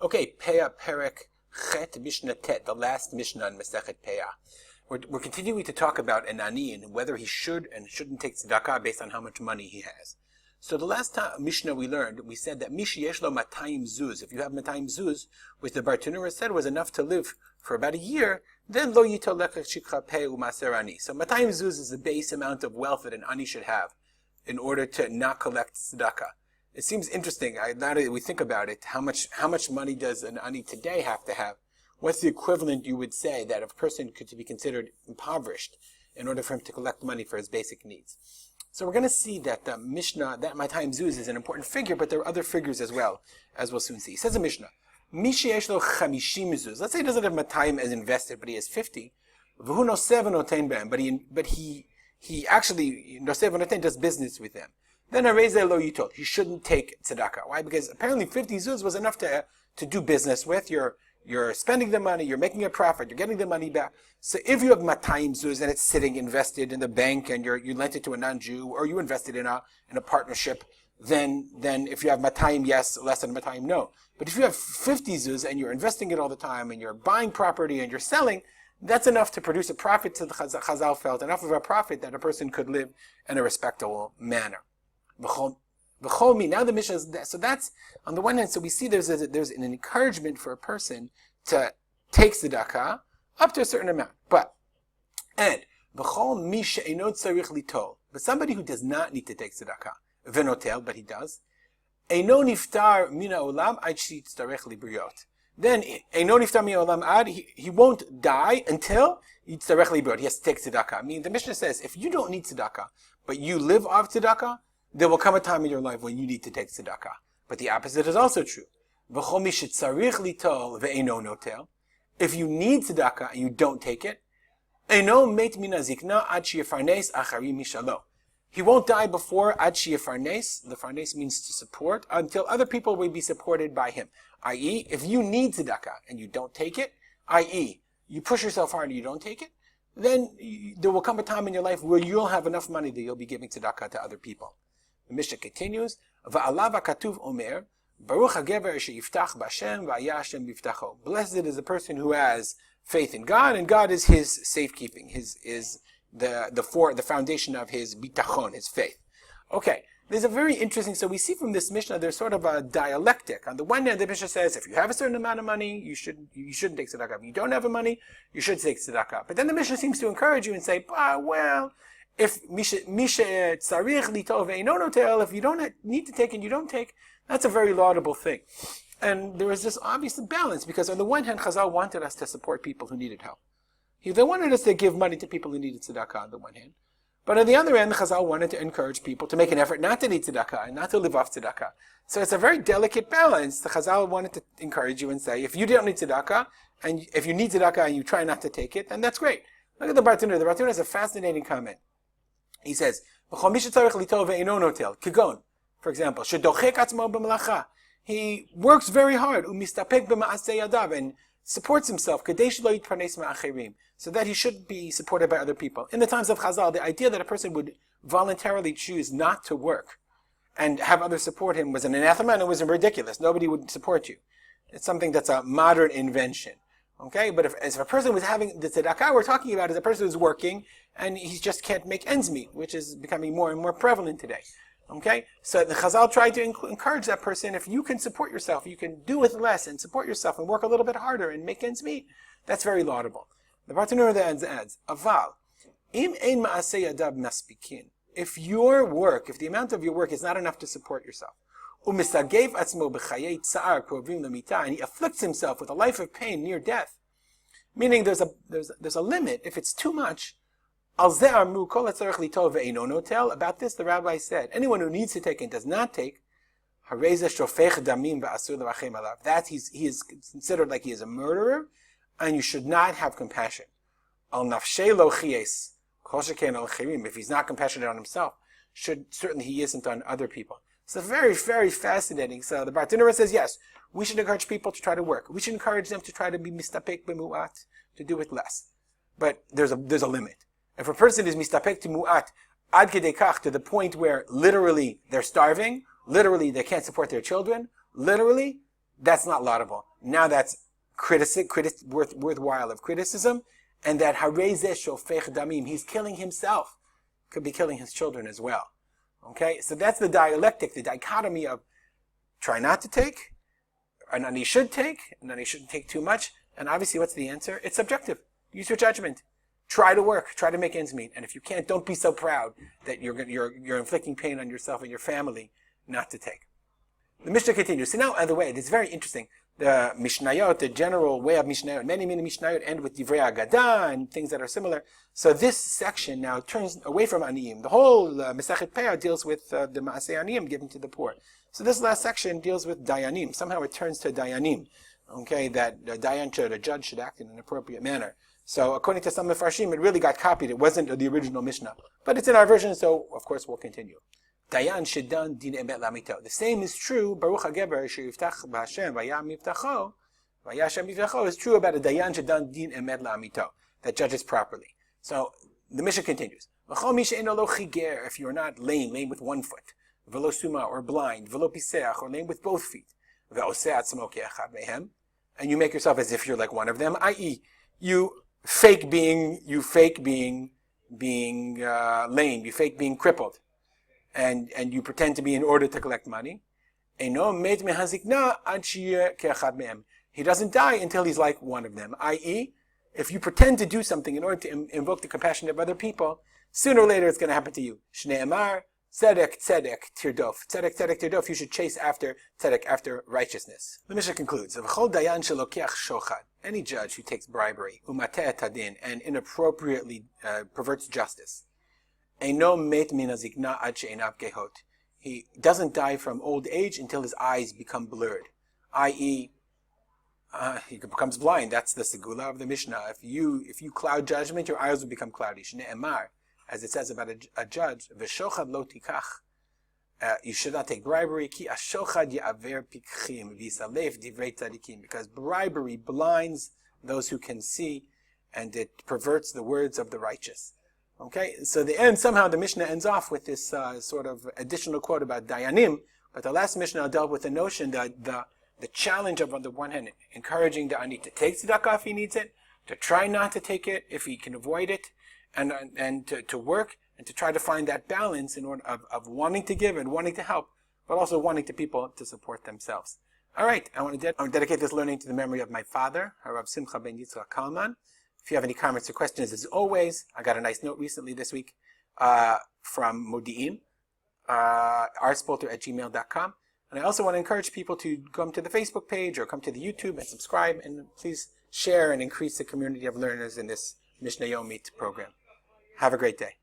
Okay, Peah Perek Chet Mishnah Tet, the last Mishnah in Masechet Peah. We're continuing to talk about an ani and whether he should and shouldn't take tzedakah based on how much money he has. So the last time Mishnah we learned, we said that Mish Yeshlo Matayim Zuz, if you have Matayim Zuz, which the Bartenura said was enough to live for about a year, then Lo Yitolech Shikha Peh Umaser Ani. So Matayim Zuz is the base amount of wealth that an ani should have in order to not collect tzedakah. It seems interesting, now that we think about it, how much money does an ani today have to have? What's the equivalent, you would say, that a person could be considered impoverished in order for him to collect money for his basic needs? So we're going to see that the Mishnah, that Matayim Zuz is an important figure, but there are other figures as well, as we'll soon see. He says the Mishnah, Mishi Yeshlo Chamishim Zuz. Let's say he doesn't have Matayim as invested, but he has 50. V'hu nosev v'noten b'hem, but he actually, nosev v'noten, does business with them. Then Arezeh lo yitol, he shouldn't take tzedakah. Why? Because apparently 50 zuz was enough to do business with. You're spending the money, you're making a profit, you're getting the money back. So if you have matayim zuz and it's sitting invested in the bank and you lent it to a non-Jew or you invested in a partnership, then if you have matayim, yes, less than matayim, no. But if you have 50 zuz and you're investing it all the time and you're buying property and you're selling, that's enough to produce a profit, to the Chazal felt, enough of a profit that a person could live in a respectable manner. Now the Mishnah is that, so that's on the one hand. So we see there's an encouragement for a person to take tzedakah up to a certain amount, but somebody who does not need to take tzedakah, venotel, but he does, then he won't die until he has to take tzedakah. I mean, the Mishnah says if you don't need tzedakah, but you live off tzedakah, there will come a time in your life when you need to take tzedakah. But the opposite is also true. If you need tzedakah and you don't take it, he won't die before ad sheyefarnes. The farnes means to support, until other people will be supported by him. I.e., if you need tzedakah and you don't take it, i.e., you push yourself hard and you don't take it, then there will come a time in your life where you'll have enough money that you'll be giving tzedakah to other people. The Mishnah continues, Va'alav HaKatuv Omer, Baruch HaGever sheyiftach b'Hashem v'ayah Hashem b'yiftacho. Blessed is the person who has faith in God, and God is his safekeeping, the foundation of his bitachon, his faith. Okay, there's a very interesting, so we see from this Mishnah, there's sort of a dialectic. On the one hand, the Mishnah says, if you have a certain amount of money, you shouldn't take tzedakah. If you don't have a money, you should take tzedakah. But then the Mishnah seems to encourage you and say, well, if if you don't need to take and you don't take, that's a very laudable thing. And there is this obvious balance, because on the one hand, Chazal wanted us to support people who needed help. They wanted us to give money to people who needed tzedakah on the one hand. But on the other hand, Chazal wanted to encourage people to make an effort not to need tzedakah and not to live off tzedakah. So it's a very delicate balance. The Chazal wanted to encourage you and say, if you don't need tzedakah, and if you need tzedakah and you try not to take it, then that's great. Look at the Bartenura. The Bartenura has a fascinating comment. He says, for example, he works very hard and supports himself so that he should be supported by other people. In the times of Chazal, the idea that a person would voluntarily choose not to work and have others support him was an anathema, and it was ridiculous. Nobody would support you. It's something that's a modern invention. Okay, but if a person was having the tzedakah we're talking about is a person who's working and he just can't make ends meet, which is becoming more and more prevalent today. Okay, so the Chazal tried to encourage that person, if you can support yourself, you can do with less and support yourself and work a little bit harder and make ends meet. That's very laudable. The Bartenura then adds, Aval, im ein ma'aseh yadav maspikin. If the amount of your work is not enough to support yourself, and he afflicts himself with a life of pain near death, meaning there's a limit. If it's too much, about this the rabbi said, anyone who needs to take and does not take, that he is considered like he is a murderer, and you should not have compassion. If he's not compassionate on himself, certainly he isn't on other people. So very, very fascinating. So the Bartenura says, yes, we should encourage people to try to work. We should encourage them to try to be mistapek b'mu'at, to do it less. But there's a limit. If a person is mistapek to mu'at ad kedei kach, to the point where literally they're starving, literally they can't support their children, literally, that's not laudable. Now that's worthwhile of criticism, and that harezeh shofech damim, he's killing himself, could be killing his children as well. Okay, so that's the dialectic, the dichotomy of try not to take, and then he should take, and then he shouldn't take too much. And obviously, what's the answer? It's subjective. Use your judgment. Try to work. Try to make ends meet. And if you can't, don't be so proud that you're inflicting pain on yourself and your family not to take. The Mishnah continues. So now, by the way, it's very interesting. The Mishnayot, the general way of Mishnayot, many Mishnayot end with Divrei Agadah and things that are similar. So this section now turns away from Aniyim. The whole Masechet Peah deals with the Maaseh Aniyim given to the poor. So this last section deals with Dayanim. Somehow it turns to Dayanim. Okay, that the judge should act in an appropriate manner. So according to some Mefarshim, it really got copied. It wasn't the original Mishnah. But it's in our version, so of course we'll continue. Dayan shedan din emet lamito. The same is true, Baruch HaGeber, sheyiftach b'Hashem, vayam yiftacho, vayashem yiftacho, is true about a Dayan shedan din emet lamito, that judges properly. So the Mishnah continues. If you're not lame with one foot, velo suma, or blind, velo piseach, or lame with both feet, and you make yourself as if you're like one of them, i.e., you fake being lame, you fake being crippled, and you pretend to be in order to collect money. He doesn't die until he's like one of them, i.e., if you pretend to do something in order to invoke the compassion of other people, sooner or later it's going to happen to you. Shne'emar, tzedek, tzedek, tirdof. Tzedek, tzedek, tirdof. You should chase after tzedek, after righteousness. The Mishnah concludes, any judge who takes bribery, umateh tadin, and inappropriately perverts justice, eino met min hazikna ad she'einav gehot. He doesn't die from old age until his eyes become blurred, i.e., he becomes blind. That's the segula of the Mishnah. If you cloud judgment, your eyes will become cloudy. Shne'emar, as it says about a judge, v'shochad lo tikach, you should not take bribery, ki ashochad ya'aver pikchim v'yisalef divrei tzadikim, because bribery blinds those who can see, and it perverts the words of the righteous. Okay, so somehow the Mishnah ends off with this sort of additional quote about Dayanim, but the last Mishnah dealt with the notion that the challenge of, on the one hand, encouraging the ani to take tzedakah if he needs it, to try not to take it if he can avoid it, and to work and to try to find that balance in order of wanting to give and wanting to help, but also wanting to people to support themselves. All right, I want to dedicate this learning to the memory of my father, Harav Simcha ben Yitzchak Kalman. If you have any comments or questions, as always, I got a nice note recently this week from Modi'in, rspolter@gmail.com. And I also want to encourage people to come to the Facebook page or come to the YouTube and subscribe, and please share and increase the community of learners in this Mishnah Yomit program. Have a great day.